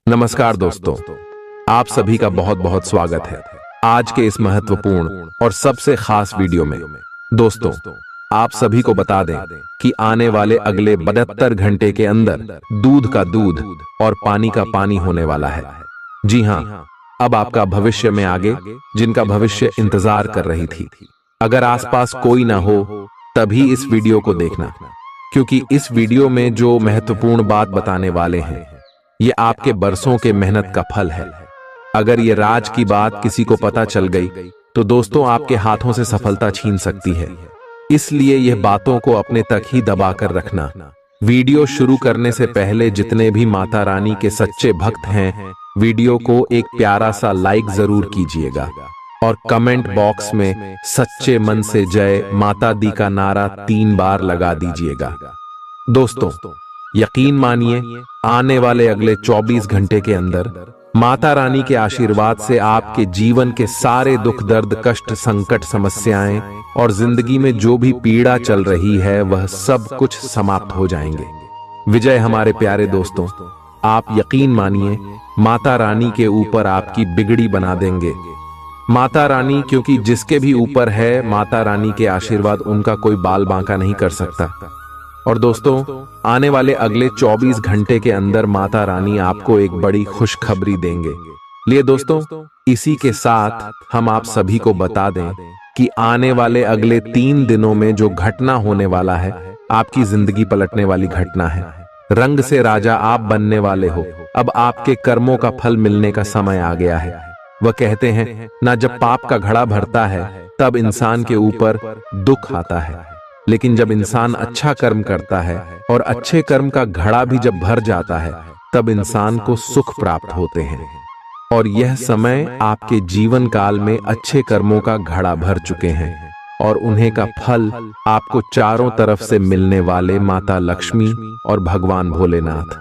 नमस्कार दोस्तों, आप सभी का बहुत बहुत स्वागत है आज के इस महत्वपूर्ण और सबसे खास वीडियो में। दोस्तों, आप सभी को बता दें कि आने वाले अगले 72 घंटे के अंदर दूध का दूध और पानी का पानी होने वाला है। जी हाँ, अब आपका भविष्य में आगे जिनका भविष्य इंतजार कर रही थी। अगर आसपास कोई ना हो तभी इस वीडियो को देखना, क्योंकि इस वीडियो में जो महत्वपूर्ण बात बताने वाले हैं ये आपके बरसों के मेहनत का फल है। अगर ये राज की बात किसी को पता चल गई तो दोस्तों आपके हाथों से सफलता छीन सकती है। इसलिए यह बातों को अपने तक ही दबा कर रखना। वीडियो शुरू करने से पहले जितने भी माता रानी के सच्चे भक्त हैं, वीडियो को एक प्यारा सा लाइक जरूर कीजिएगा और कमेंट बॉक्स में सच्चे मन से जय माता दी का नारा 3 बार लगा दीजिएगा। दोस्तों, यकीन मानिए, आने वाले अगले 24 घंटे के अंदर माता रानी के आशीर्वाद से आपके जीवन के सारे दुख दर्द कष्ट संकट समस्याएं और जिंदगी में जो भी पीड़ा चल रही है वह सब कुछ समाप्त हो जाएंगे। विजय हमारे प्यारे दोस्तों, आप यकीन मानिए माता रानी के ऊपर आपकी बिगड़ी बना देंगे। माता रानी, क्योंकि जिसके भी ऊपर है माता रानी के आशीर्वाद, उनका कोई बाल बांका नहीं कर सकता। और दोस्तों, आने वाले अगले 24 घंटे के अंदर माता रानी आपको एक बड़ी खुशखबरी देंगे। लिए दोस्तों, इसी के साथ हम आप सभी को बता दें कि आने वाले अगले 3 दिनों में जो घटना होने वाला है, आपकी जिंदगी पलटने वाली घटना है। रंग से राजा आप बनने वाले हो। अब आपके कर्मों का फल मिलने का समय आ गया है। वह कहते हैं ना, जब पाप का घड़ा भरता है तब इंसान के ऊपर दुख आता है, लेकिन जब इंसान अच्छा कर्म करता है और अच्छे कर्म का घड़ा भी जब भर जाता है तब इंसान को सुख प्राप्त होते हैं। और यह समय आपके जीवन काल में अच्छे कर्मों का घड़ा भर चुके हैं और उन्हें का फल आपको चारों तरफ से मिलने वाले माता लक्ष्मी और भगवान भोलेनाथ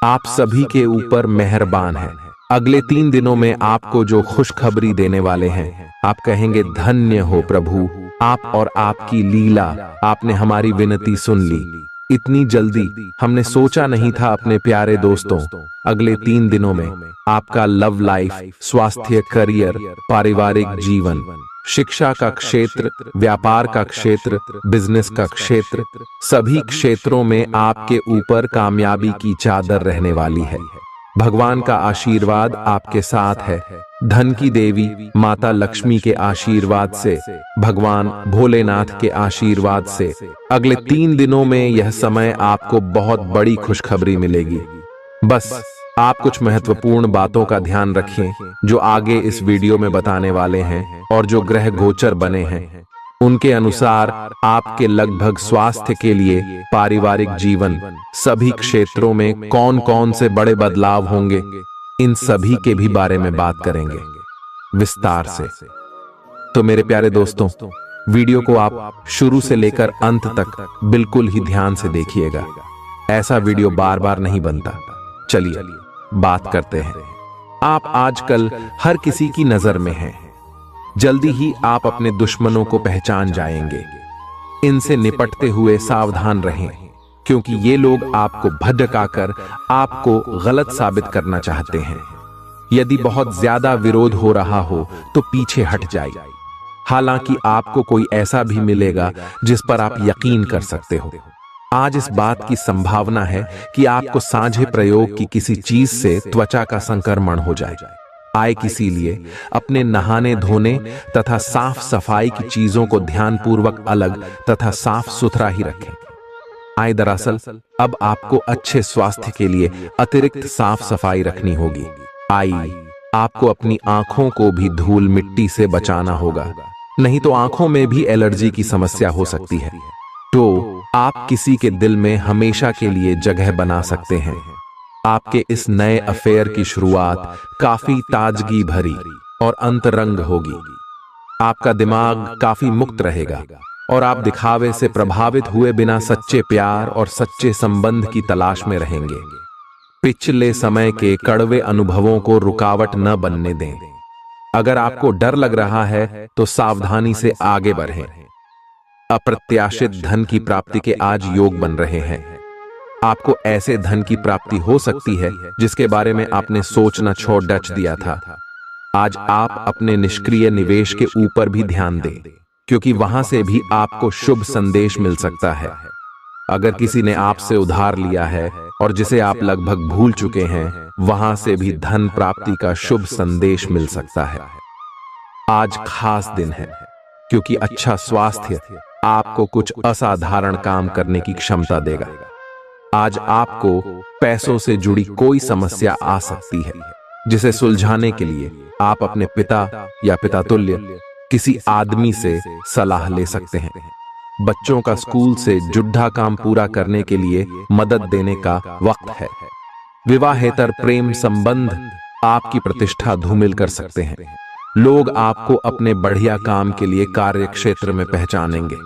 आप सभी के ऊपर मेहरबान है। अगले 3 दिनों में आपको जो खुशखबरी देने वाले हैं, आप कहेंगे धन्य हो प्रभु, आप और आपकी लीला, आपने हमारी विनती सुन ली। इतनी जल्दी हमने सोचा नहीं था। अपने प्यारे दोस्तों, अगले 3 दिनों में आपका लव लाइफ, स्वास्थ्य, करियर, पारिवारिक जीवन, शिक्षा का क्षेत्र, व्यापार का क्षेत्र, बिजनेस का क्षेत्र, सभी क्षेत्रों में आपके ऊपर कामयाबी की चादर रहने वाली है। भगवान का आशीर्वाद आपके साथ है। धन की देवी माता लक्ष्मी के आशीर्वाद से, भगवान भोलेनाथ के आशीर्वाद से अगले 3 दिनों में यह समय आपको बहुत बड़ी खुशखबरी मिलेगी। बस आप कुछ महत्वपूर्ण बातों का ध्यान रखें जो आगे इस वीडियो में बताने वाले हैं, और जो ग्रह गोचर बने हैं उनके अनुसार आपके लगभग स्वास्थ्य के लिए, पारिवारिक जीवन, सभी क्षेत्रों में कौन कौन से बड़े बदलाव होंगे, इन सभी के भी बारे में बात करेंगे विस्तार से। तो मेरे प्यारे दोस्तों, वीडियो को आप शुरू से लेकर अंत तक बिल्कुल ही ध्यान से देखिएगा। ऐसा वीडियो बार बार नहीं बनता। चलिए बात करते हैं। आप आजकल हर किसी की नजर में हैं। जल्दी ही आप अपने दुश्मनों को पहचान जाएंगे। इनसे निपटते हुए सावधान रहें, क्योंकि ये लोग आपको भटकाकर आपको गलत साबित करना चाहते हैं। यदि बहुत ज्यादा विरोध हो रहा हो तो पीछे हट जाइए। हालांकि आपको कोई ऐसा भी मिलेगा जिस पर आप यकीन कर सकते हो। आज इस बात की संभावना है कि आपको साझे प्रयोग की किसी चीज से त्वचा का संक्रमण हो जाए। इसीलिए अपने नहाने धोने तथा साफ सफाई की चीजों को ध्यानपूर्वक अलग तथा साफ सुथरा ही रखें। दरअसल अब आपको अच्छे स्वास्थ्य के लिए अतिरिक्त साफ सफाई रखनी होगी। आपको अपनी आंखों को भी धूल मिट्टी से बचाना होगा, नहीं तो आंखों में भी एलर्जी की समस्या हो सकती है। तो आप किसी के दिल में हमेशा के लिए जगह बना सकते हैं। आपके इस नए अफेयर की शुरुआत काफी ताजगी भरी और अंतरंग होगी। आपका दिमाग काफी मुक्त रहेगा और आप दिखावे से प्रभावित हुए बिना सच्चे प्यार और सच्चे संबंध की तलाश में रहेंगे। पिछले समय के कड़वे अनुभवों को रुकावट न बनने दें। अगर आपको डर लग रहा है तो सावधानी से आगे बढ़ें। अप्रत्याशित धन की प्राप्ति के आज योग बन रहे हैं। आपको ऐसे धन की प्राप्ति हो सकती है जिसके बारे में आपने सोचना छोड़ दिया था। आज आप अपने निष्क्रिय निवेश के ऊपर भी ध्यान दें, क्योंकि वहां से भी आपको शुभ संदेश मिल सकता है। अगर किसी ने आपसे उधार लिया है और जिसे आप लगभग भूल चुके हैं, वहां से भी धन प्राप्ति का शुभ संदेश मिल सकता है। आज खास दिन है, क्योंकि अच्छा स्वास्थ्य आपको कुछ असाधारण काम करने की क्षमता देगा। आज आपको पैसों से जुड़ी कोई समस्या आ सकती है, जिसे सुलझाने के लिए आप अपने पिता या पिता तुल्य किसी आदमी से सलाह ले सकते हैं। बच्चों का स्कूल से जुड्ढा काम पूरा करने के लिए मदद देने का वक्त है। विवाहेतर प्रेम संबंध आपकी प्रतिष्ठा धूमिल कर सकते हैं। लोग आपको अपने बढ़िया काम के लिए कार्य क्षेत्र में पहचानेंगे।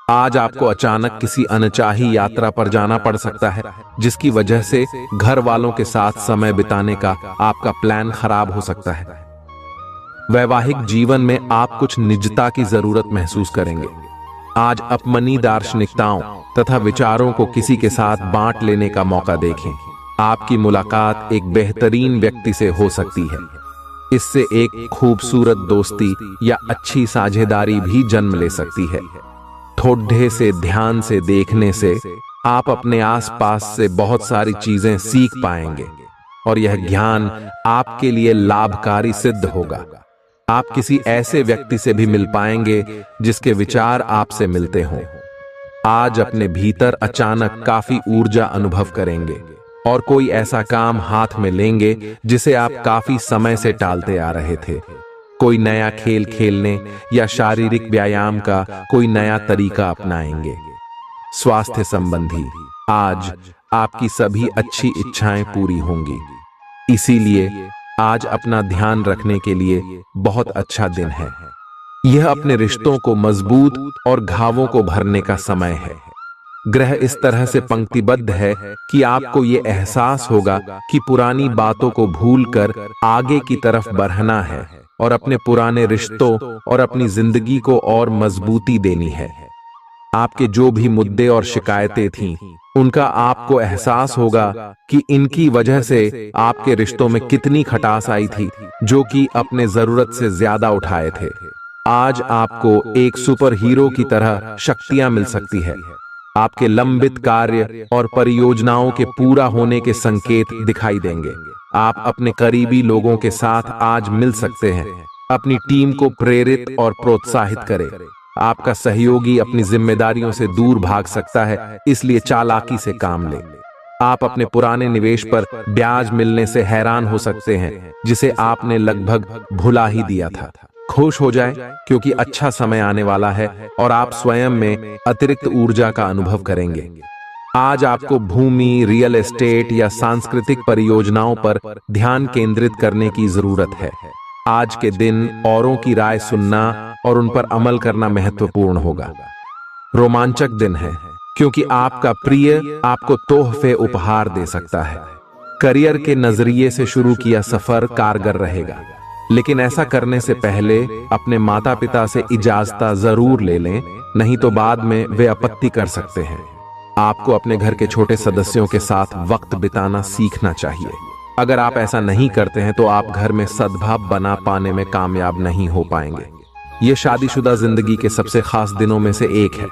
आज आपको अचानक किसी अनचाही यात्रा पर जाना पड़ सकता है, जिसकी वजह से घर वालों के साथ समय बिताने का आपका प्लान खराब हो सकता है। वैवाहिक जीवन में आप कुछ निजता की जरूरत महसूस करेंगे। आज अपनी दार्शनिकताओं तथा विचारों को किसी के साथ बांट लेने का मौका देखें। आपकी मुलाकात एक बेहतरीन व्यक्ति से हो सकती है। इससे एक खूबसूरत दोस्ती या अच्छी साझेदारी भी जन्म ले सकती है। ठोड्ढे से ध्यान से देखने से आप अपने आसपास से बहुत सारी चीजें सीख पाएंगे और यह ज्ञान आपके लिए लाभकारी सिद्ध होगा। आप किसी ऐसे व्यक्ति से भी मिल पाएंगे जिसके विचार आपसे मिलते हों। आज अपने भीतर अचानक काफी ऊर्जा अनुभव करेंगे और कोई ऐसा काम हाथ में लेंगे जिसे आप काफी समय से टालते आ रहे थे। कोई नया खेल खेलने या शारीरिक व्यायाम का कोई नया तरीका अपनाएंगे। स्वास्थ्य संबंधी आज आपकी सभी अच्छी इच्छाएं पूरी होंगी। इसीलिए आज अपना ध्यान रखने के लिए बहुत अच्छा दिन है। यह अपने रिश्तों को मजबूत और घावों को भरने का समय है। ग्रह इस तरह से पंक्तिबद्ध है कि आपको यह एहसास होगा कि पुरानी बातों को भूलकर आगे की तरफ बढ़ना है और अपने पुराने रिश्तों और अपनी जिंदगी को और मजबूती देनी है। आपके जो भी मुद्दे और शिकायतें थीं, उनका आपको एहसास होगा कि इनकी वजह से आपके रिश्तों में कितनी खटास आई थी, जो कि अपने जरूरत से ज्यादा उठाए थे। आज आपको एक सुपर हीरो की तरह शक्तियां मिल सकती है। आपके लंबित कार्य और परियोजनाओं के पूरा होने के संकेत दिखाई देंगे। आप अपने करीबी लोगों के साथ आज मिल सकते हैं। अपनी टीम को प्रेरित और प्रोत्साहित करें। आपका सहयोगी अपनी जिम्मेदारियों से दूर भाग सकता है, इसलिए चालाकी से काम लें। आप अपने पुराने निवेश पर ब्याज मिलने से हैरान हो सकते हैं, जिसे आपने लगभग भुला ही दिया था। खुश हो जाएं, क्योंकि अच्छा समय आने वाला है और आप स्वयं में अतिरिक्त ऊर्जा का अनुभव करेंगे। आज आपको भूमि, रियल एस्टेट या सांस्कृतिक परियोजनाओं पर ध्यान केंद्रित करने की जरूरत है। आज के दिन औरों की राय सुनना और उन पर अमल करना महत्वपूर्ण होगा। रोमांचक दिन है, क्योंकि आपका प्रिय आपको तोहफे उपहार दे सकता है। करियर के नजरिए से शुरू किया सफर कारगर रहेगा, लेकिन ऐसा करने से पहले अपने माता पिता से इजाजत जरूर ले लें, नहीं तो बाद में वे आपत्ति कर सकते हैं। आपको अपने घर के छोटे सदस्यों के साथ वक्त बिताना सीखना चाहिए। अगर आप ऐसा नहीं करते हैं तो आप घर में सद्भाव बना पाने में कामयाब नहीं हो पाएंगे। ये शादीशुदा जिंदगी के सबसे खास दिनों में से एक है।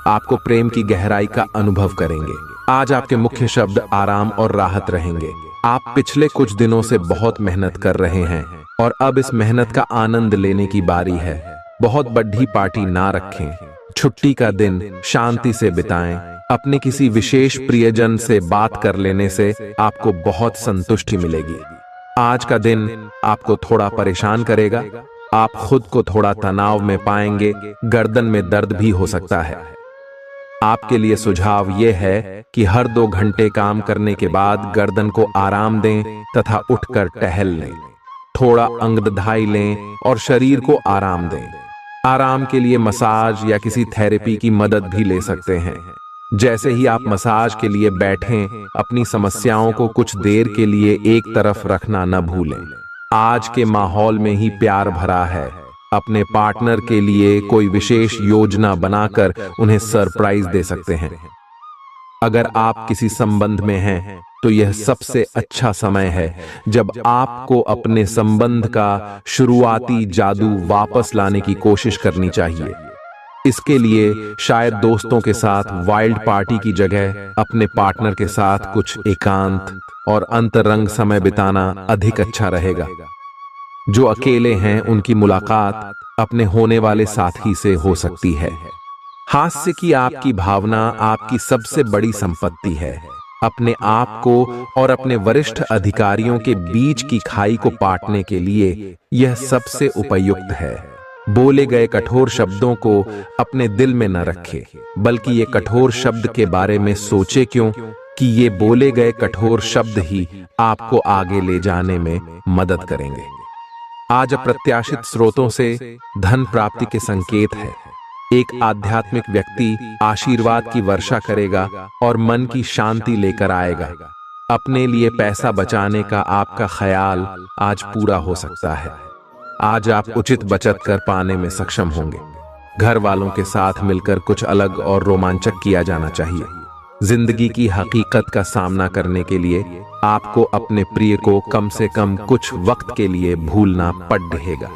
आपको प्रेम की गहराई का अनुभव करेंगे। आज आपके मुख्य शब्द आराम और राहत रहेंगे। आप पिछले कुछ दिनों से बहुत मेहनत कर रहे हैं और अब इस मेहनत का आनंद लेने की बारी है। बहुत बड़ी पार्टी ना रखें। छुट्टी का दिन शांति से बिताएं। अपने किसी विशेष प्रियजन से बात कर लेने से आपको बहुत संतुष्टि मिलेगी। आज का दिन आपको थोड़ा परेशान करेगा। आप खुद को थोड़ा तनाव में पाएंगे। गर्दन में दर्द भी हो सकता है। आपके लिए सुझाव यह है कि हर 2 घंटे काम करने के बाद गर्दन को आराम दें तथा उठकर टहल लें। थोड़ा अंगदधाई लें और शरीर को आराम दें। आराम के लिए मसाज या किसी थेरेपी की मदद भी ले सकते हैं। जैसे ही आप मसाज के लिए बैठें, अपनी समस्याओं को कुछ देर के लिए एक तरफ रखना न भूलें। आज के माहौल में ही प्यार भरा है। अपने पार्टनर के लिए कोई विशेष योजना बनाकर उन्हें सरप्राइज दे सकते हैं। अगर आप किसी संबंध में हैं तो यह सबसे अच्छा समय है जब आपको अपने संबंध का शुरुआती जादू वापस लाने की कोशिश करनी चाहिए। इसके लिए शायद दोस्तों के साथ वाइल्ड पार्टी की जगह अपने पार्टनर के साथ कुछ एकांत और अंतरंग समय बिताना अधिक अच्छा रहेगा। जो अकेले हैं उनकी मुलाकात अपने होने वाले साथी से हो सकती है। हास्य की आपकी भावना आपकी सबसे बड़ी संपत्ति है। अपने आप को और अपने वरिष्ठ अधिकारियों के बीच की खाई को पाटने के लिए यह सबसे उपयुक्त है। बोले गए कठोर शब्दों को अपने दिल में न रखें, बल्कि ये कठोर शब्द के बारे में सोचे, क्यों कि ये बोले गए कठोर शब्द ही आपको आगे ले जाने में मदद करेंगे। आज अप्रत्याशित स्रोतों से धन प्राप्ति के संकेत है। एक आध्यात्मिक व्यक्ति आशीर्वाद की वर्षा करेगा और मन की शांति लेकर आएगा। अपने लिए पैसा बचाने का आपका ख्याल आज पूरा हो सकता है। आज आप उचित बचत कर पाने में सक्षम होंगे। घर वालों के साथ मिलकर कुछ अलग और रोमांचक किया जाना चाहिए। जिंदगी की हकीकत का सामना करने के लिए आपको अपने प्रिय को कम से कम कुछ वक्त के लिए भूलना पड़ रहेगा।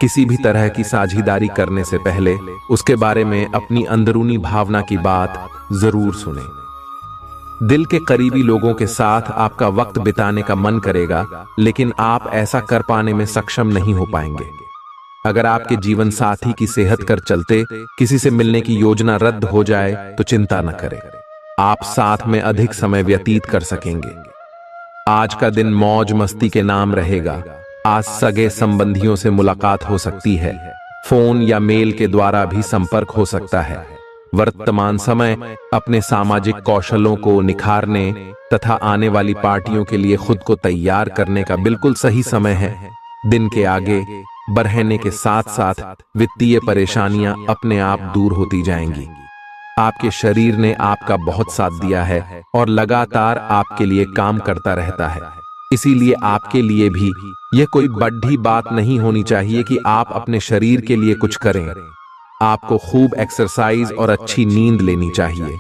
किसी भी तरह की साझेदारी करने से पहले उसके बारे में अपनी अंदरूनी भावना की बात जरूर सुनें। दिल के करीबी लोगों के साथ आपका वक्त बिताने का मन करेगा, लेकिन आप ऐसा कर पाने में सक्षम नहीं हो पाएंगे। अगर आपके जीवन साथी की सेहत कर चलते किसी से मिलने की योजना रद्द हो जाए तो चिंता न करें, आप साथ में अधिक समय व्यतीत कर सकेंगे। आज का दिन मौज मस्ती के नाम रहेगा। आज सगे संबंधियों से मुलाकात हो सकती है। फोन या मेल के द्वारा भी संपर्क हो सकता है। वर्तमान समय अपने सामाजिक कौशलों को निखारने तथा आने वाली पार्टियों के लिए खुद को तैयार करने का बिल्कुल सही समय है। दिन के आगे बढ़ने के साथ साथ वित्तीय परेशानियां अपने आप दूर होती जाएंगी। आपके शरीर ने आपका बहुत साथ दिया है और लगातार आपके लिए काम करता रहता है। इसीलिए आपके लिए भी यह कोई बड़ी बात नहीं होनी चाहिए कि आप अपने शरीर के लिए कुछ करें। आपको खूब एक्सरसाइज और अच्छी नींद लेनी चाहिए।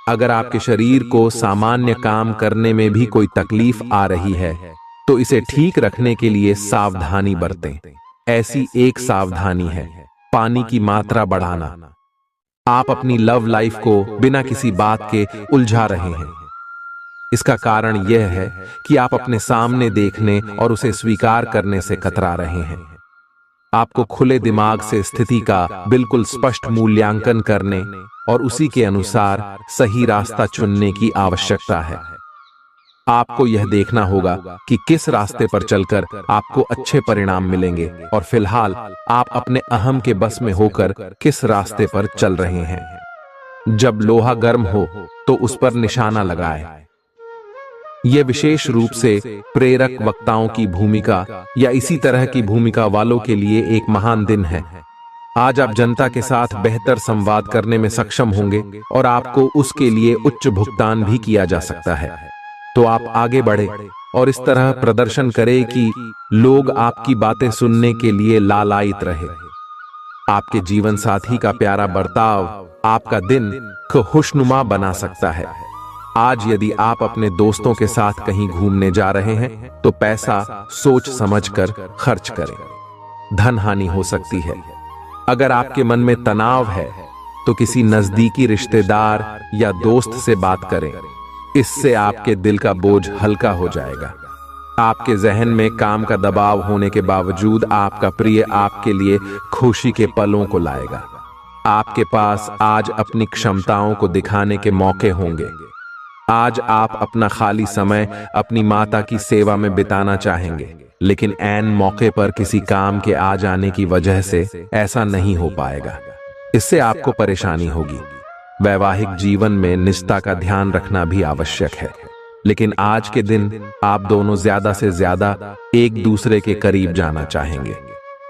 अगर आपके शरीर को सामान्य काम करने में भी कोई तकलीफ आ रही है तो इसे ठीक रखने के लिए सावधानी बरतें। ऐसी एक सावधानी है पानी की मात्रा बढ़ाना। आप अपनी लव लाइफ को बिना किसी बात के उलझा रहे हैं। इसका कारण यह है कि आप अपने सामने देखने और उसे स्वीकार करने से कतरा रहे हैं। आपको खुले दिमाग से स्थिति का बिल्कुल स्पष्ट मूल्यांकन करने और उसी के अनुसार सही रास्ता चुनने की आवश्यकता है। आपको यह देखना होगा कि किस रास्ते पर चलकर आपको अच्छे परिणाम मिलेंगे और फिलहाल आप अपने अहम के बस में होकर किस रास्ते पर चल रहे हैं। जब लोहा गर्म हो तो उस पर निशाना लगाएं। यह विशेष रूप से प्रेरक वक्ताओं की भूमिका या इसी तरह की भूमिका वालों के लिए एक महान दिन है। आज आप जनता के साथ बेहतर संवाद करने में सक्षम होंगे और आपको उसके लिए उच्च भुगतान भी किया जा सकता है। तो आप आगे बढ़े और इस तरह प्रदर्शन करें कि लोग आपकी बातें सुनने के लिए लालायित रहे। आपके जीवन साथी का प्यारा बर्ताव आपका दिन को खुशनुमा बना सकता है। आज यदि आप अपने दोस्तों के साथ कहीं घूमने जा रहे हैं तो पैसा सोच समझकर खर्च करें। धन हानि हो सकती है। अगर आपके मन में तनाव है तो किसी नजदीकी रिश्तेदार या दोस्त से बात करें। इससे आपके दिल का बोझ हल्का हो जाएगा। आपके जहन में काम का दबाव होने के बावजूद आपका प्रिय आपके लिए खुशी के पलों को लाएगा। आपके पास आज अपनी क्षमताओं को दिखाने के मौके होंगे। आज आप अपना खाली समय अपनी माता की सेवा में बिताना चाहेंगे, लेकिन ऐन मौके पर किसी काम के आ जाने की वजह से ऐसा नहीं हो पाएगा। इससे आपको परेशानी होगी। वैवाहिक जीवन में निष्ठा का ध्यान रखना भी आवश्यक है, लेकिन आज के दिन आप दोनों ज्यादा से ज्यादा एक दूसरे के करीब जाना चाहेंगे।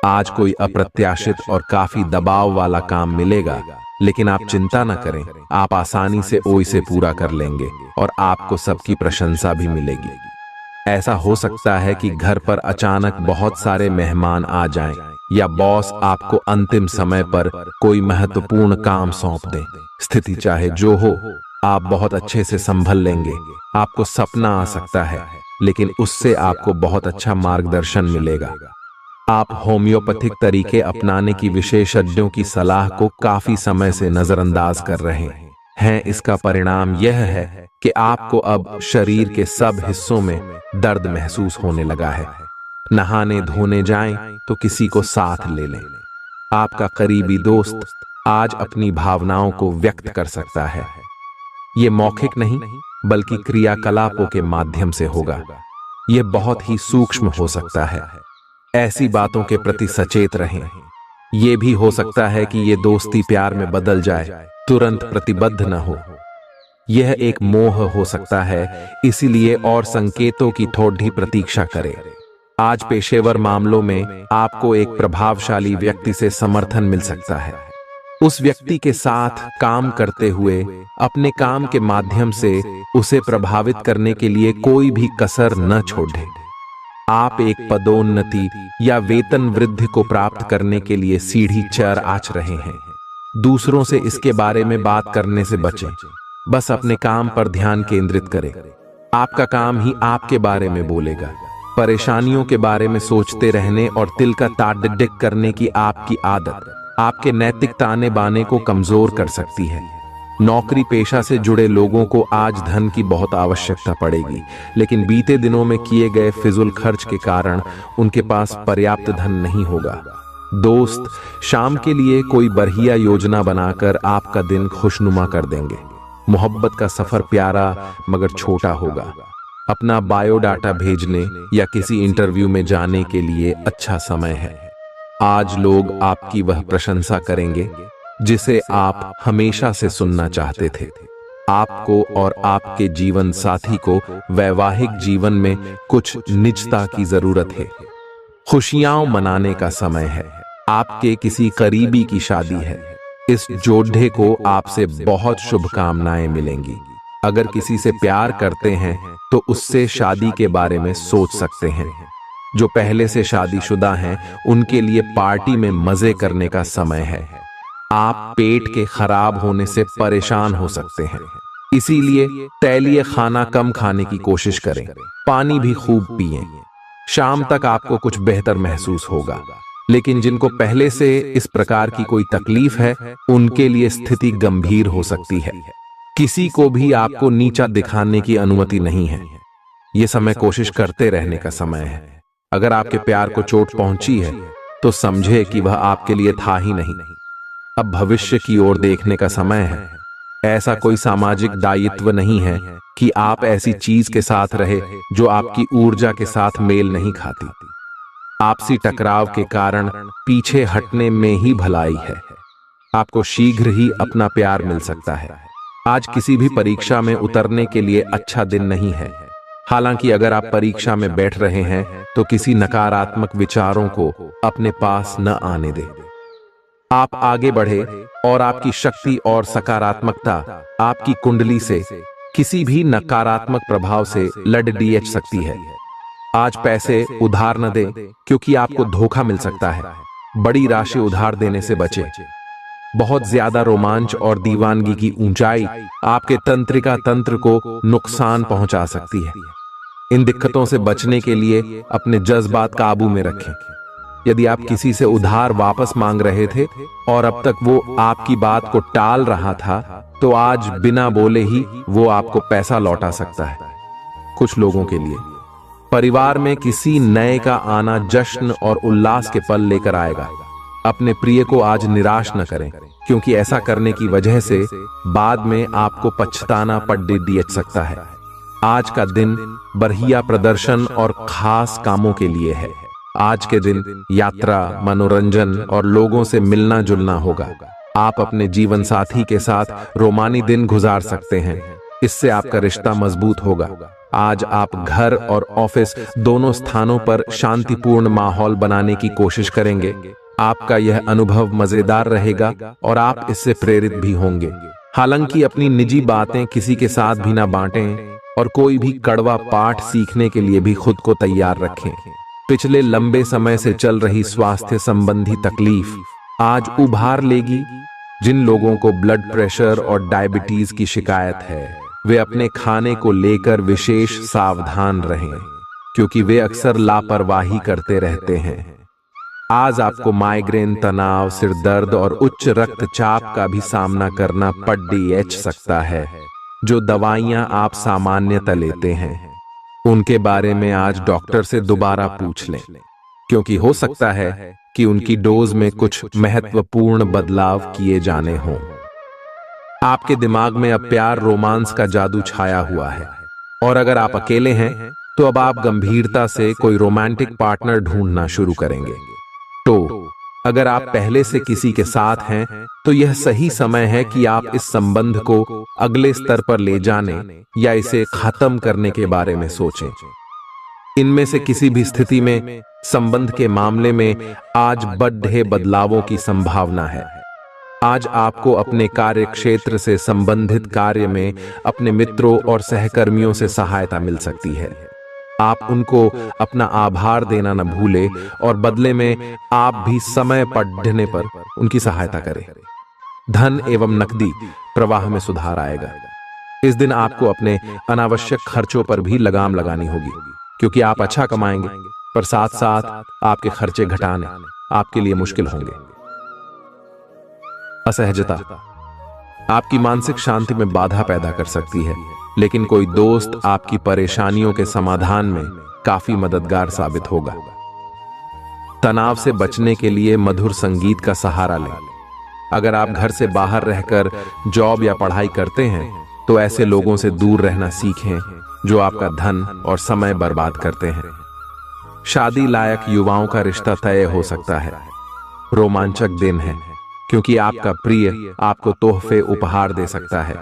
आज कोई अप्रत्याशित और काफी दबाव वाला काम मिलेगा, लेकिन आप चिंता न करें, आप आसानी से इसे पूरा कर लेंगे और आपको सबकी प्रशंसा भी मिलेगी। ऐसा हो सकता है कि घर पर अचानक बहुत सारे मेहमान आ जाएं या बॉस आपको अंतिम समय पर कोई महत्वपूर्ण काम सौंप दे। स्थिति चाहे जो हो, आप बहुत अच्छे से संभल लेंगे। आपको सपना आ सकता है, लेकिन उससे आपको बहुत अच्छा मार्गदर्शन मिलेगा। आप होम्योपैथिक तरीके अपनाने की विशेषज्ञों की सलाह को काफी समय से नजरअंदाज कर रहे हैं। इसका परिणाम यह है कि आपको अब शरीर के सब हिस्सों में दर्द महसूस होने लगा है। नहाने धोने जाएं तो किसी को साथ ले लें। आपका करीबी दोस्त आज अपनी भावनाओं को व्यक्त कर सकता है। ये मौखिक नहीं, बल्कि क्रियाकलापों के माध्यम से होगा। यह बहुत ही सूक्ष्म हो सकता है। ऐसी बातों के प्रति सचेत रहें। यह भी हो सकता है कि ये दोस्ती प्यार में बदल जाए, तुरंत प्रतिबद्ध न हो। यह एक मोह हो सकता है, इसीलिए और संकेतों की थोड़ी प्रतीक्षा करें। आज पेशेवर मामलों में आपको एक प्रभावशाली व्यक्ति से समर्थन मिल सकता है। उस व्यक्ति के साथ काम करते हुए अपने काम के माध्यम से उसे प्रभावित करने के लिए कोई भी कसर न छोड़ें। आप एक पदोन्नति या वेतन वृद्धि को प्राप्त करने के लिए सीढ़ी चढ़ आच रहे हैं। दूसरों से इसके बारे में बात करने से बचें। बस अपने काम पर ध्यान केंद्रित करें। आपका काम ही आपके बारे में बोलेगा। परेशानियों के बारे में सोचते रहने और तिल का ताड़ करने की आपकी आदत आपके नैतिक ताने बाने को कमजोर कर सकती है। नौकरी पेशा से जुड़े लोगों को आज धन की बहुत आवश्यकता पड़ेगी, लेकिन बीते दिनों में किए गए फिजूल खर्च के कारण उनके पास पर्याप्त धन नहीं होगा। दोस्त शाम के लिए कोई बढ़िया योजना बनाकर आपका दिन खुशनुमा कर देंगे। मोहब्बत का सफर प्यारा मगर छोटा होगा। अपना बायोडाटा भेजने या किसी इंटरव्यू में जाने के लिए अच्छा समय है। आज लोग आपकी वह प्रशंसा करेंगे जिसे आप हमेशा से सुनना चाहते थे। आपको और आपके जीवन साथी को वैवाहिक जीवन में कुछ निजता की जरूरत है। खुशियां मनाने का समय है। आपके किसी करीबी की शादी है। इस जोड़े को आपसे बहुत शुभकामनाएं मिलेंगी। अगर किसी से प्यार करते हैं तो उससे शादी के बारे में सोच सकते हैं। जो पहले से शादीशुदा हैं, उनके लिए पार्टी में मजे करने का समय है। आप पेट के खराब होने से परेशान हो सकते हैं, इसीलिए तैलीय खाना कम खाने की कोशिश करें। पानी भी खूब पिएं। शाम तक आपको कुछ बेहतर महसूस होगा, लेकिन जिनको पहले से इस प्रकार की कोई तकलीफ है, उनके लिए स्थिति गंभीर हो सकती है। किसी को भी आपको नीचा दिखाने की अनुमति नहीं है। यह समय कोशिश करते रहने का समय है। अगर आपके प्यार को चोट पहुंची है तो समझे कि वह आपके लिए था ही नहीं। अब भविष्य की ओर देखने का समय है। ऐसा कोई सामाजिक दायित्व नहीं है कि आप ऐसी चीज के साथ रहे जो आपकी ऊर्जा के साथ मेल नहीं खाती। आपसी टकराव के कारण पीछे हटने में ही भलाई है। आपको शीघ्र ही अपना प्यार मिल सकता है। आज किसी भी परीक्षा में उतरने के लिए अच्छा दिन नहीं है। हालांकि अगर आप परीक्षा में बैठ रहे हैं तो किसी नकारात्मक विचारों को अपने पास न आने दें। आप आगे बढ़े और आपकी शक्ति और सकारात्मकता आपकी कुंडली से किसी भी नकारात्मक प्रभाव से लड़ सकती है। आज पैसे उधार न दें, क्योंकि आपको धोखा मिल सकता है। बड़ी राशि उधार देने से बचें। बहुत ज्यादा रोमांच और दीवानगी की ऊंचाई आपके तंत्रिका तंत्र को नुकसान पहुंचा सकती है। इन दिक्कतों से बचने के लिए अपने जज्बात काबू में रखें। यदि आप किसी से उधार वापस मांग रहे थे और अब तक वो आपकी बात को टाल रहा था, तो आज बिना बोले ही वो आपको पैसा लौटा सकता है। कुछ लोगों के लिए परिवार में किसी नए का आना जश्न और उल्लास के पल लेकर आएगा। अपने प्रिय को आज निराश न करें, क्योंकि ऐसा करने की वजह से बाद में आपको पछताना पड़ सकता है। आज का दिन बढ़िया प्रदर्शन और खास कामों के लिए है। आज के दिन यात्रा, मनोरंजन और लोगों से मिलना जुलना होगा। आप अपने जीवन साथी के साथ रोमानी दिन गुजार सकते हैं। इससे आपका रिश्ता मजबूत होगा। आज आप घर और ऑफिस दोनों स्थानों पर शांतिपूर्ण माहौल बनाने की कोशिश करेंगे। आपका यह अनुभव मजेदार रहेगा और आप इससे प्रेरित भी होंगे। हालांकि अपनी निजी बातें किसी के साथ भी ना बांटें और कोई भी कड़वा पाठ सीखने के लिए भी खुद को तैयार रखें। पिछले लंबे समय से चल रही स्वास्थ्य संबंधी तकलीफ आज उभार लेगी। जिन लोगों को ब्लड प्रेशर और डायबिटीज की शिकायत है, वे अपने खाने को लेकर विशेष सावधान रहें, क्योंकि वे अक्सर लापरवाही करते रहते हैं। आज आपको माइग्रेन, तनाव, सिर दर्द और उच्च रक्तचाप का भी सामना करना पड़ सकता है। जो दवाइयां आप सामान्यतः लेते हैं, उनके बारे में आज डॉक्टर से दोबारा पूछ लें, क्योंकि हो सकता है कि उनकी डोज में कुछ महत्वपूर्ण बदलाव किए जाने हों। आपके दिमाग में अब प्यार, रोमांस का जादू छाया हुआ है, और अगर आप अकेले हैं तो अब आप गंभीरता से कोई रोमांटिक पार्टनर ढूंढना शुरू करेंगे। तो अगर आप पहले से किसी के साथ हैं तो यह सही समय है कि आप इस संबंध को अगले स्तर पर ले जाने या इसे खत्म करने के बारे में सोचें। इनमें से किसी भी स्थिति में संबंध के मामले में आज बड़े बदलावों की संभावना है। आज आपको अपने कार्य क्षेत्र से संबंधित कार्य में अपने मित्रों और सहकर्मियों से सहायता मिल सकती है। आप उनको अपना आभार देना न भूलें और बदले में आप भी समय पड़ने पर उनकी सहायता करें। धन एवं नकदी प्रवाह में सुधार आएगा। इस दिन आपको अपने अनावश्यक खर्चों पर भी लगाम लगानी होगी, क्योंकि आप अच्छा कमाएंगे, पर साथ साथ आपके खर्चे घटाने आपके लिए मुश्किल होंगे। असहजता आपकी मानसिक शांति में बाधा पैदा कर सकती है, लेकिन कोई दोस्त आपकी परेशानियों के समाधान में काफी मददगार साबित होगा। तनाव से बचने के लिए मधुर संगीत का सहारा लें। अगर आप घर से बाहर रहकर जॉब या पढ़ाई करते हैं तो ऐसे लोगों से दूर रहना सीखें जो आपका धन और समय बर्बाद करते हैं। शादी लायक युवाओं का रिश्ता तय हो सकता है। रोमांचक दिन है, क्योंकि आपका प्रिय आपको तोहफे उपहार दे सकता है।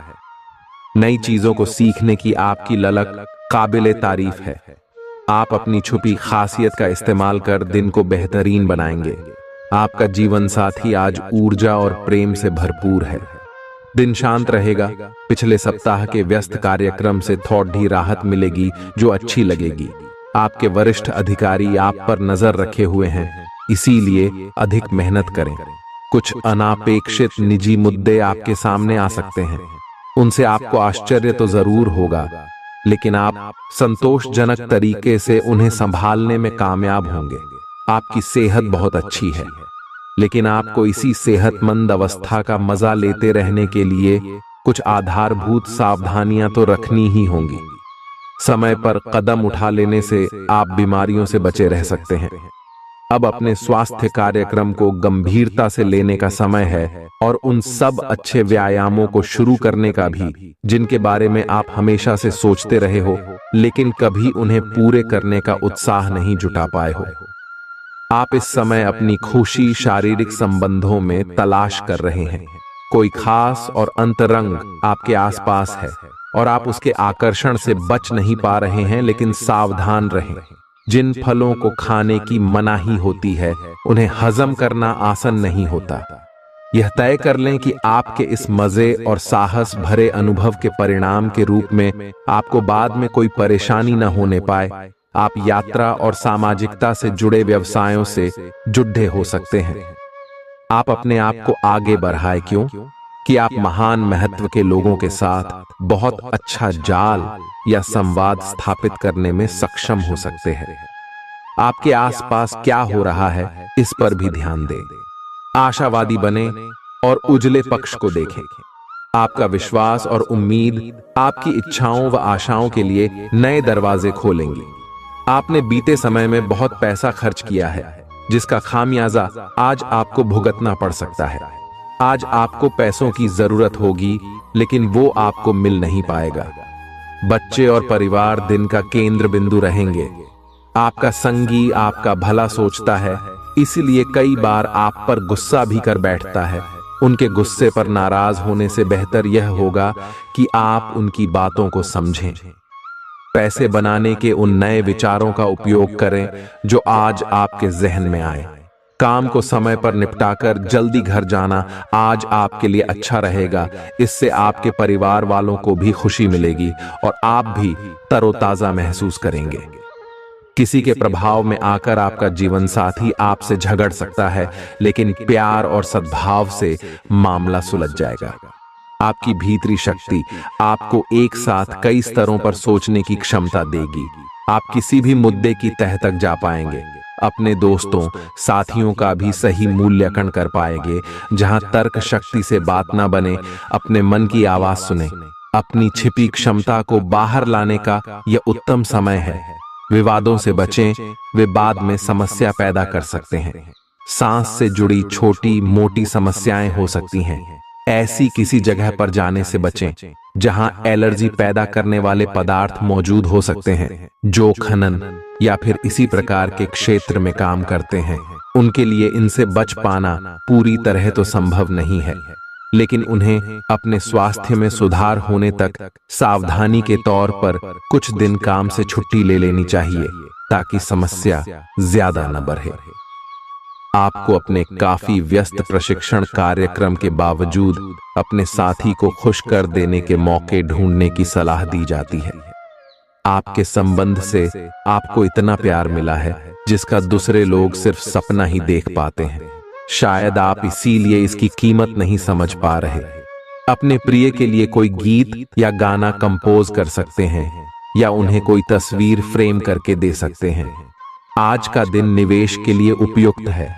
नई चीजों को सीखने की आपकी ललक काबिले तारीफ है। आप अपनी छुपी खासियत का इस्तेमाल कर दिन को बेहतरीन बनाएंगे। आपका जीवन साथी आज ऊर्जा और प्रेम से भरपूर है। दिन शांत रहेगा। पिछले सप्ताह के व्यस्त कार्यक्रम से थोड़ी राहत मिलेगी जो अच्छी लगेगी। आपके वरिष्ठ अधिकारी आप पर नजर रखे हुए हैं, इसीलिए अधिक मेहनत करें। कुछ अनापेक्षित निजी मुद्दे आपके सामने आ सकते हैं। उनसे आपको आश्चर्य तो जरूर होगा, लेकिन आप संतोषजनक तरीके से उन्हें संभालने में कामयाब होंगे। आपकी सेहत बहुत अच्छी है, लेकिन आपको इसी सेहतमंद अवस्था का मजा लेते रहने के लिए कुछ आधारभूत सावधानियां तो रखनी ही होंगी। समय पर कदम उठा लेने से आप बीमारियों से बचे रह सकते हैं। अब अपने स्वास्थ्य कार्यक्रम को गंभीरता से लेने का समय है और उन सब अच्छे व्यायामों को शुरू करने का भी जिनके बारे में आप हमेशा से सोचते रहे हो, लेकिन कभी उन्हें पूरे करने का उत्साह नहीं जुटा पाए हो। आप इस समय अपनी खुशी शारीरिक संबंधों में तलाश कर रहे हैं। कोई खास और अंतरंग आपके आसपास है और आप उसके आकर्षण से बच नहीं पा रहे हैं, लेकिन सावधान रहें। जिन फलों को खाने की मनाही होती है उन्हें हजम करना आसान नहीं होता। यह तय कर लें कि आपके इस मजे और साहस भरे अनुभव के परिणाम के रूप में आपको बाद में कोई परेशानी न होने पाए। आप यात्रा और सामाजिकता से जुड़े व्यवसायों से जुड़े हो सकते हैं। आप अपने आप को आगे बढ़ाएं, क्यों कि आप महान महत्व के लोगों के साथ बहुत अच्छा जाल या संवाद स्थापित करने में सक्षम हो सकते हैं। आपके आसपास क्या हो रहा है इस पर भी ध्यान दें। आशावादी बने और उजले पक्ष को देखें। आपका विश्वास और उम्मीद आपकी इच्छाओं व आशाओं के लिए नए दरवाजे खोलेंगी। आपने बीते समय में बहुत पैसा खर्च किया है, जिसका खामियाजा आज आपको भुगतना पड़ सकता है। आज आपको पैसों की जरूरत होगी, लेकिन वो आपको मिल नहीं पाएगा। बच्चे और परिवार दिन का केंद्र बिंदु रहेंगे। आपका संगी आपका भला सोचता है, इसलिए कई बार आप पर गुस्सा भी कर बैठता है। उनके गुस्से पर नाराज होने से बेहतर यह होगा कि आप उनकी बातों को समझें। पैसे बनाने के उन नए विचारों का उपयोग करें जो आज आपके जहन में आए। काम को समय पर निपटाकर जल्दी घर जाना आज आपके लिए अच्छा रहेगा। इससे आपके परिवार वालों को भी खुशी मिलेगी और आप भी तरोताजा महसूस करेंगे। किसी के प्रभाव में आकर आपका जीवन साथी आपसे झगड़ सकता है, लेकिन प्यार और सद्भाव से मामला सुलझ जाएगा। आपकी भीतरी शक्ति आपको एक साथ कई स्तरों पर सोचने की क्षमता देगी। आप किसी भी मुद्दे की तह तक जा पाएंगे। अपने दोस्तों साथियों का भी सही मूल्यांकन कर पाएंगे। जहां तर्क शक्ति से बात ना बने, अपने मन की आवाज सुने। अपनी छिपी क्षमता को बाहर लाने का यह उत्तम समय है। विवादों से बचें, वे बाद में समस्या पैदा कर सकते हैं। सांस से जुड़ी छोटी मोटी समस्याएं हो सकती हैं। ऐसी किसी जगह पर जाने से बचें जहां एलर्जी पैदा करने वाले पदार्थ मौजूद हो सकते हैं। जो खनन या फिर इसी प्रकार के क्षेत्र में काम करते हैं, उनके लिए इनसे बच पाना पूरी तरह तो संभव नहीं है, लेकिन उन्हें अपने स्वास्थ्य में सुधार होने तक सावधानी के तौर पर कुछ दिन काम से छुट्टी ले लेनी चाहिए, ताकि समस्या ज्यादा न बढ़े। आपको अपने काफी व्यस्त प्रशिक्षण कार्यक्रम के बावजूद अपने साथी को खुश कर देने के मौके ढूंढने की सलाह दी जाती है। आपके संबंध से आपको इतना प्यार मिला है जिसका दूसरे लोग सिर्फ सपना ही देख पाते हैं। शायद आप इसीलिए इसकी कीमत नहीं समझ पा रहे। अपने प्रिय के लिए कोई गीत या गाना कंपोज कर सकते हैं, या उन्हें कोई तस्वीर फ्रेम करके दे सकते हैं। आज का दिन निवेश के लिए उपयुक्त है,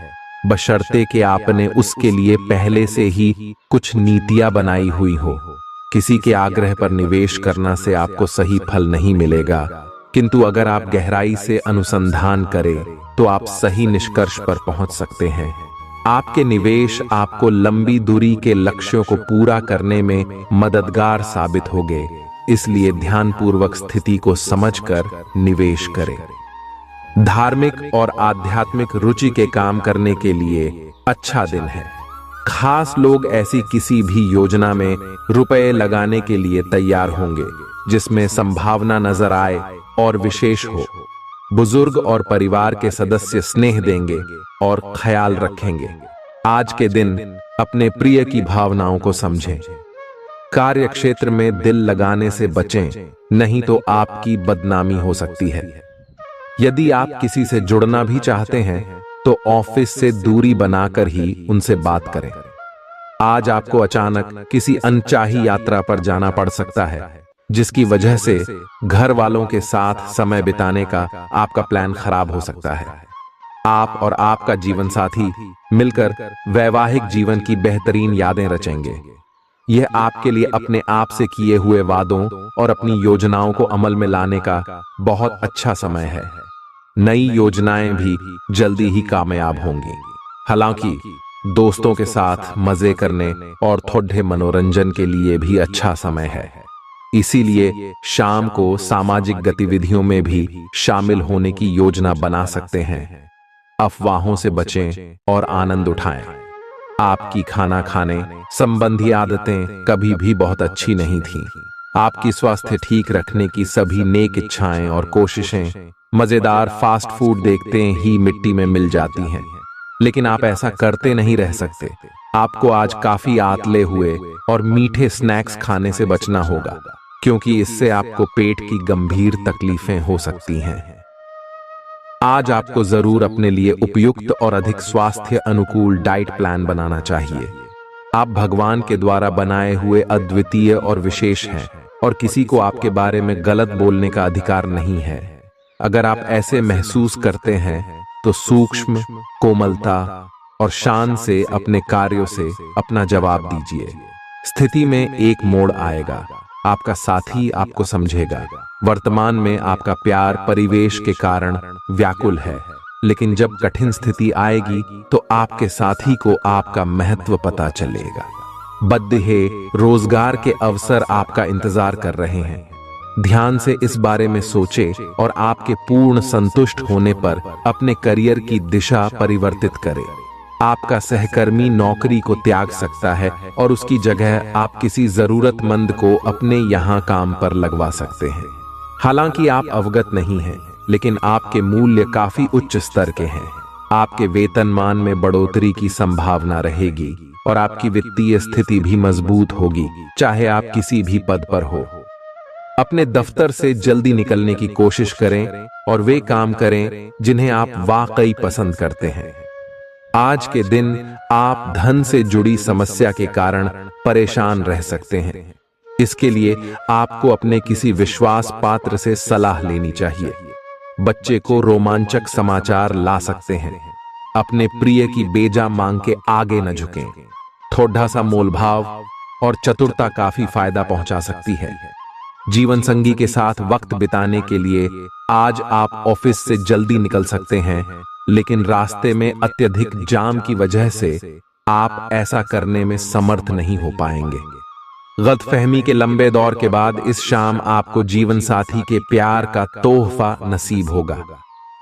बशर्ते कि आपने उसके लिए पहले से ही कुछ नीतियां बनाई हुई हो। किसी के आग्रह पर निवेश करना से आपको सही फल नहीं मिलेगा, किंतु अगर आप गहराई से अनुसंधान करें तो आप सही निष्कर्ष पर पहुंच सकते हैं। आपके निवेश आपको लंबी दूरी के लक्ष्यों को पूरा करने में मददगार साबित होंगे, इसलिए ध्यानपूर्वक स्थिति को समझकर निवेश करें। धार्मिक और आध्यात्मिक रुचि के काम करने के लिए अच्छा दिन है। खास लोग ऐसी किसी भी योजना में रुपए लगाने के लिए तैयार होंगे जिसमें संभावना नजर आए और विशेष हो। बुजुर्ग और परिवार के सदस्य स्नेह देंगे और ख्याल रखेंगे। आज के दिन अपने प्रिय की भावनाओं को समझें। कार्य क्षेत्र में दिल लगाने से बचें, नहीं तो आपकी बदनामी हो सकती है। यदि आप किसी से जुड़ना भी चाहते हैं तो ऑफिस से दूरी बनाकर ही उनसे बात करें। आज आपको अचानक किसी अनचाही यात्रा पर जाना पड़ सकता है, जिसकी वजह से घर वालों के साथ समय बिताने का आपका प्लान खराब हो सकता है। आप और आपका जीवन साथी मिलकर वैवाहिक जीवन की बेहतरीन यादें रचेंगे। यह आपके लिए अपने आप से किए हुए वादों और अपनी योजनाओं को अमल में लाने का बहुत अच्छा समय है। नई योजनाएं भी जल्दी ही कामयाब होंगी। हालांकि दोस्तों के साथ मजे करने और थोड़े मनोरंजन के लिए भी अच्छा समय है। इसीलिए शाम को सामाजिक गतिविधियों में भी शामिल होने की योजना बना सकते हैं। अफवाहों से बचें और आनंद उठाएं। आपकी खाना खाने संबंधी आदतें कभी भी बहुत अच्छी नहीं थीं। आपकी स्वास्थ्य ठीक रखने की सभी नेक इच्छाएं और कोशिशें मजेदार फास्ट फूड देखते ही मिट्टी में मिल जाती हैं। लेकिन आप ऐसा करते नहीं रह सकते। आपको आज काफी आतले हुए और मीठे स्नैक्स खाने से बचना होगा, क्योंकि इससे आपको पेट की गंभीर तकलीफें हो सकती हैं। आज आपको जरूर अपने लिए उपयुक्त और अधिक स्वास्थ्य अनुकूल डाइट प्लान बनाना चाहिए। आप भगवान के द्वारा बनाए हुए अद्वितीय और विशेष हैं, और किसी को आपके बारे में गलत बोलने का अधिकार नहीं है। अगर आप ऐसे महसूस करते हैं तो सूक्ष्म, कोमलता और शान से अपने कार्यों से अपना जवाब दीजिए। स्थिति में एक मोड़ आएगा, आपका साथी आपको समझेगा। वर्तमान में आपका प्यार परिवेश के कारण व्याकुल है, लेकिन जब कठिन स्थिति आएगी तो आपके साथी को आपका महत्व पता चलेगा। बद्दहे रोजगार के अवसर आपका इंतजार कर रहे हैं। ध्यान से इस बारे में सोचें और आपके पूर्ण संतुष्ट होने पर अपने करियर की दिशा परिवर्तित करें। आपका सहकर्मी नौकरी को त्याग सकता है और उसकी जगह आप किसी जरूरतमंद को अपने यहाँ काम पर लगवा सकते हैं। हालांकि आप अवगत नहीं हैं, लेकिन आपके मूल्य काफी उच्च स्तर के हैं। आपके वेतनमान में बढ़ोतरी की संभावना रहेगी और आपकी वित्तीय स्थिति भी मजबूत होगी, चाहे आप किसी भी पद पर हो। अपने दफ्तर से जल्दी निकलने की कोशिश करें और वे काम करें जिन्हें आप वाकई पसंद करते हैं। आज के दिन आप धन से जुड़ी समस्या के कारण परेशान रह सकते हैं। इसके लिए आपको अपने किसी विश्वास पात्र से सलाह लेनी चाहिए। बच्चे को रोमांचक समाचार ला सकते हैं। अपने प्रिय की बेजा मांग के आगे न झुकें। थोड़ा सा मोलभाव और चतुरता काफी फायदा पहुंचा सकती है। जीवन संगी के साथ वक्त बिताने के लिए आज आप ऑफिस से जल्दी निकल सकते हैं, लेकिन रास्ते में अत्यधिक जाम की वजह से आप ऐसा करने में समर्थ नहीं हो पाएंगे। गलतफहमी के लंबे दौर के बाद इस शाम आपको जीवन साथी के प्यार का तोहफा नसीब होगा।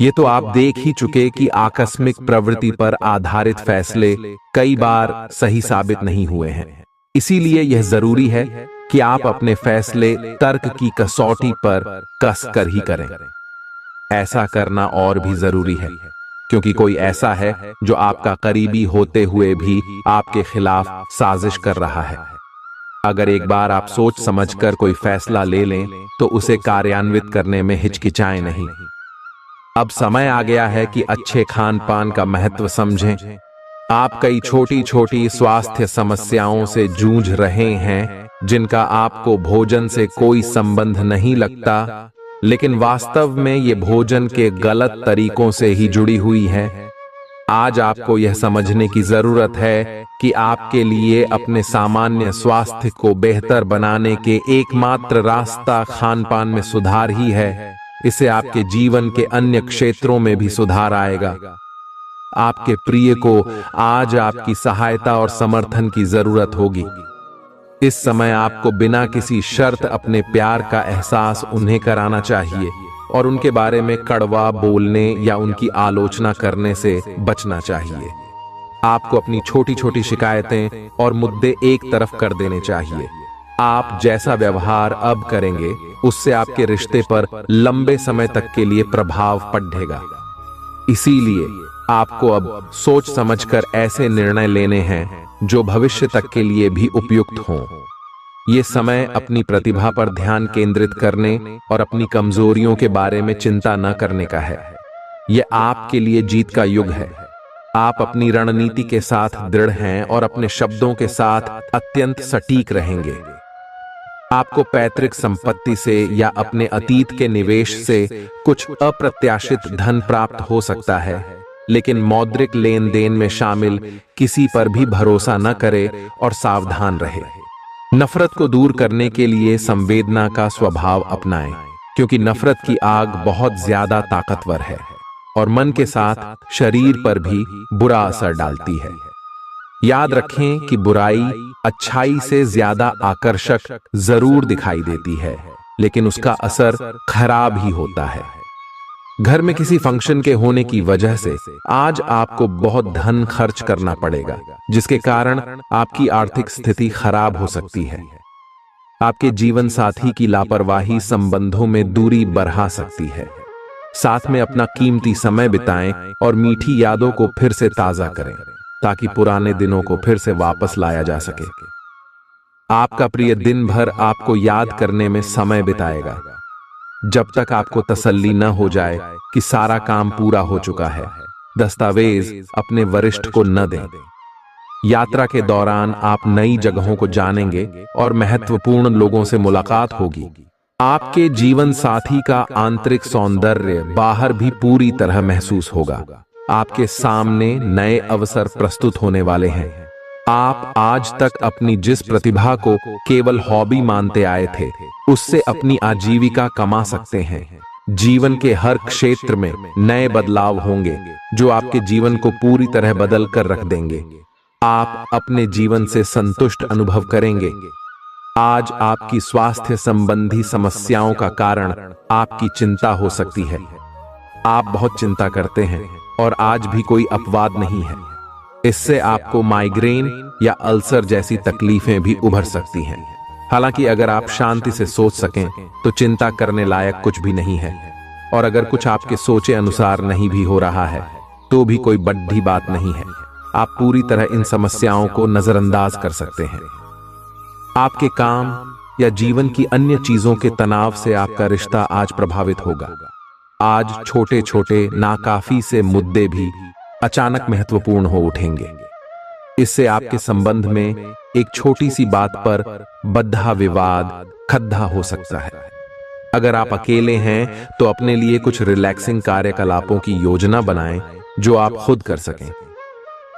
ये तो आप देख ही चुके कि आकस्मिक प्रवृत्ति पर आधारित फैसले कई बार सही साबित नहीं हुए हैं। इसीलिए यह जरूरी है कि आप अपने फैसले तर्क की कसौटी पर कस कर ही करें। ऐसा करना और भी जरूरी है क्योंकि कोई ऐसा है जो आपका करीबी होते हुए भी आपके खिलाफ साजिश कर रहा है। अगर एक बार आप सोच समझकर कोई फैसला ले लें तो उसे कार्यान्वित करने में हिचकिचाएं नहीं। अब समय आ गया है कि अच्छे खान पान का महत्व समझें। आप कई छोटी छोटी स्वास्थ्य समस्याओं से जूझ रहे हैं जिनका आपको भोजन से कोई संबंध नहीं लगता, लेकिन वास्तव में ये भोजन के गलत तरीकों से ही जुड़ी हुई है। आज आपको यह समझने की जरूरत है कि आपके लिए अपने सामान्य स्वास्थ्य को बेहतर बनाने के एकमात्र रास्ता खानपान में सुधार ही है। इससे आपके जीवन के अन्य क्षेत्रों में भी सुधार आएगा। आपके प्रिय को आज आपकी सहायता और समर्थन की जरूरत होगी। इस समय आपको बिना किसी शर्त अपने प्यार का एहसास उन्हें कराना चाहिए और उनके बारे में कड़वा बोलने या उनकी आलोचना करने से बचना चाहिए। आपको अपनी छोटी छोटी शिकायतें और मुद्दे एक तरफ कर देने चाहिए। आप जैसा व्यवहार अब करेंगे उससे आपके रिश्ते पर लंबे समय तक के लिए प्रभाव पड़ेगा। इसीलिए आपको अब सोच समझकर ऐसे निर्णय लेने हैं जो भविष्य तक के लिए भी उपयुक्त हों। ये समय अपनी प्रतिभा पर ध्यान केंद्रित करने और अपनी कमजोरियों के बारे में चिंता न करने का है। यह आपके लिए जीत का युग है। आप अपनी रणनीति के साथ दृढ़ हैं और अपने शब्दों के साथ अत्यंत सटीक रहेंगे। आपको पैतृक संपत्ति से या अपने अतीत के निवेश से कुछ अप्रत्याशित धन प्राप्त हो सकता है, लेकिन मौद्रिक लेन देन में शामिल किसी पर भी भरोसा न करे और सावधान रहे। नफरत को दूर करने के लिए संवेदना का स्वभाव अपनाएं, क्योंकि नफरत की आग बहुत ज्यादा ताकतवर है और मन के साथ शरीर पर भी बुरा असर डालती है। याद रखें कि बुराई अच्छाई से ज्यादा आकर्षक जरूर दिखाई देती है, लेकिन उसका असर खराब ही होता है। घर में किसी फंक्शन के होने की वजह से आज आपको बहुत धन खर्च करना पड़ेगा, जिसके कारण आपकी आर्थिक स्थिति खराब हो सकती है। आपके जीवन साथी की लापरवाही संबंधों में दूरी बढ़ा सकती है। साथ में अपना कीमती समय बिताएं और मीठी यादों को फिर से ताजा करें ताकि पुराने दिनों को फिर से वापस लाया जा सके। आपका प्रिय दिन भर आपको याद करने में समय बिताएगा जब तक आपको तसल्ली न हो जाए कि सारा काम पूरा हो चुका है। दस्तावेज अपने वरिष्ठ को न दें। यात्रा के दौरान आप नई जगहों को जानेंगे और महत्वपूर्ण लोगों से मुलाकात होगी। आपके जीवन साथी का आंतरिक सौंदर्य बाहर भी पूरी तरह महसूस होगा। आपके सामने नए अवसर प्रस्तुत होने वाले हैं। आप आज तक अपनी जिस प्रतिभा को केवल हॉबी मानते आए थे, उससे अपनी आजीविका कमा सकते हैं। जीवन के हर क्षेत्र में नए बदलाव होंगे जो आपके जीवन को पूरी तरह बदल कर रख देंगे। आप अपने जीवन से संतुष्ट अनुभव करेंगे। आज आपकी स्वास्थ्य संबंधी समस्याओं का कारण आपकी चिंता हो सकती है। आप बहुत चिंता करते हैं और आज भी कोई अपवाद नहीं है। इससे आपको माइग्रेन या अल्सर जैसी तकलीफें भी उभर सकती हैं। हालांकि अगर आप शांति से सोच सकें तो चिंता करने लायक कुछ भी नहीं है, और अगर कुछ आपके सोचे अनुसार नहीं भी हो रहा है तो भी कोई बड़ी बात नहीं है। आप पूरी तरह इन समस्याओं को नजरअंदाज कर सकते हैं। आपके काम, या जीवन की अन्य चीजों के तनाव से आपका रिश्ता आज प्रभावित होगा। आज छोटे छोटे नाकाफी से मुद्दे भी अचानक महत्वपूर्ण हो उठेंगे। इससे आपके संबंध में एक छोटी सी बात पर बद्धा विवाद खद्दा हो सकता है। अगर आप अकेले हैं तो अपने लिए कुछ रिलैक्सिंग कार्यकलापों की योजना बनाएं जो आप खुद कर सकें।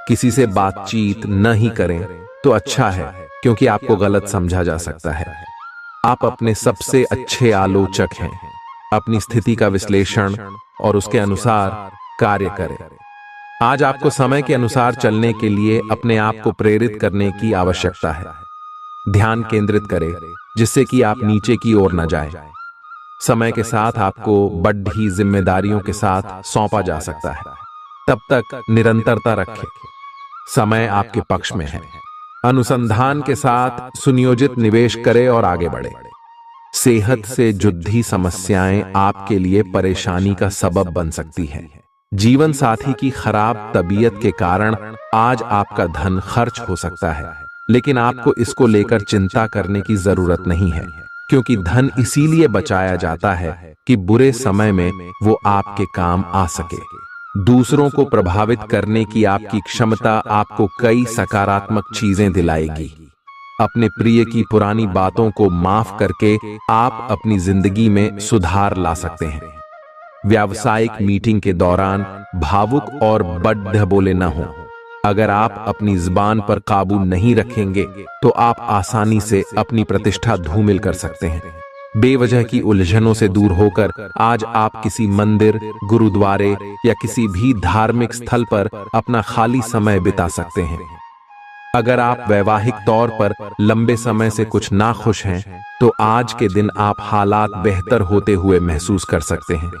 किसी से बातचीत न ही करें तो अच्छा है, क्योंकि आपको गलत समझा जा सकता है। आप अपने सबसे अच्छे आलोचक हैं। अपनी स्थिति का विश्लेषण और उसके अनुसार कार्य करें। आज आपको समय के अनुसार चलने के लिए अपने आप को प्रेरित करने की आवश्यकता है। ध्यान केंद्रित करें जिससे कि आप नीचे की ओर न जाएं। समय के साथ आपको बढ़ी जिम्मेदारियों के साथ सौंपा जा सकता है। तब तक निरंतरता रखें। समय आपके पक्ष में है। अनुसंधान के साथ सुनियोजित निवेश करें और आगे बढ़े। सेहत से जुड़ी समस्याएं आपके लिए परेशानी का सबब बन सकती हैं। जीवन साथी की खराब तबीयत के कारण आज आपका धन खर्च हो सकता है, लेकिन आपको इसको लेकर चिंता करने की जरूरत नहीं है, क्योंकि धन इसीलिए बचाया जाता है कि बुरे समय में वो आपके काम आ सके। दूसरों को प्रभावित करने की आपकी क्षमता आपको कई सकारात्मक चीजें दिलाएगी। अपने प्रिय की पुरानी बातों को माफ करके आप अपनी जिंदगी में सुधार ला सकते हैं। व्यावसायिक मीटिंग के दौरान भावुक और बड्ढ बोले न हो। अगर आप अपनी जुबान पर काबू नहीं रखेंगे तो आप आसानी से अपनी प्रतिष्ठा धूमिल कर सकते हैं। बेवजह की उलझनों से दूर होकर आज आप किसी मंदिर, गुरुद्वारे या किसी भी धार्मिक स्थल पर अपना खाली समय बिता सकते हैं। अगर आप वैवाहिक तौर पर लंबे समय से कुछ नाखुश हैं तो आज के दिन आप हालात बेहतर होते हुए महसूस कर सकते हैं।